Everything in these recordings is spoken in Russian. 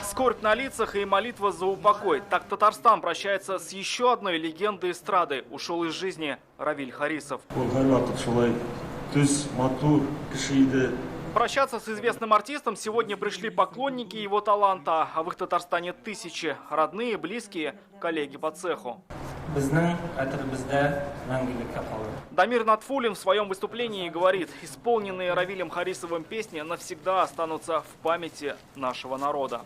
Скорбь на лицах и молитва за упокой. Так Татарстан прощается с еще одной легендой эстрады. Ушел из жизни Равиль Харисов. Прощаться с известным артистом сегодня пришли поклонники его таланта, а в их Татарстане тысячи. Родные, близкие, коллеги по цеху. Дамир Натфулин в своем выступлении говорит, исполненные Равилем Харисовым песни навсегда останутся в памяти нашего народа.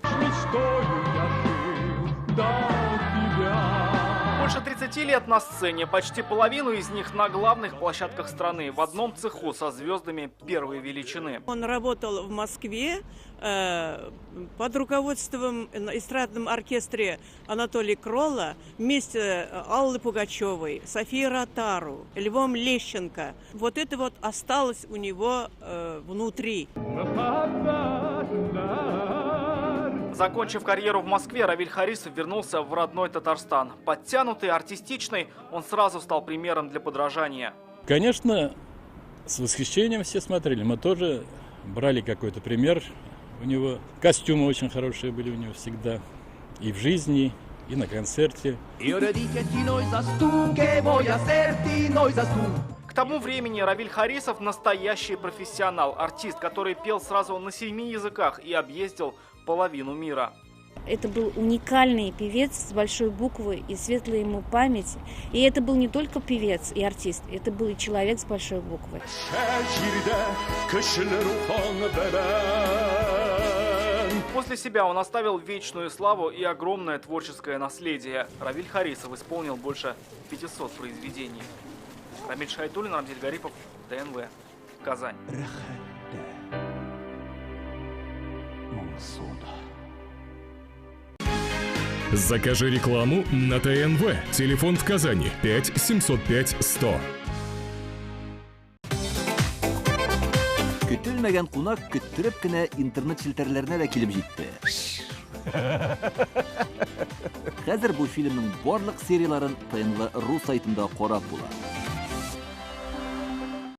Больше 30 лет на сцене, почти половину из них на главных площадках страны, в одном цеху со звездами первой величины. Он работал в Москве под руководством эстрадном оркестре Анатолия Кролла вместе Аллы Пугачевой, Софии Ротару, Львом Лещенко. Вот это вот осталось у него внутри. Закончив карьеру в Москве, Равиль Харисов вернулся в родной Татарстан. Подтянутый, артистичный, он сразу стал примером для подражания. Конечно, с восхищением все смотрели. Мы тоже брали какой-то пример у него. Костюмы очень хорошие были у него всегда. И в жизни, и на концерте. К тому времени Равиль Харисов настоящий профессионал, артист, который пел сразу на 7 языках и объездил половину мира. Это был уникальный певец с большой буквы, и светлая ему память. И это был не только певец и артист, это был и человек с большой буквы. После себя он оставил вечную славу и огромное творческое наследие. Равиль Харисов исполнил больше 500 произведений. Рамиль Шайтулин, Рамзиль Гарипов, ТНВ, Казань. Закажи рекламу на ТНВ. Телефон в Казани 5 705 100. Көтелмәгән кунак көттөреп кенә интернет челтәрләренә дә килеп җитте. Хәзер бу фильмның барлык серияларын ТНВ.ру сайтында карап була.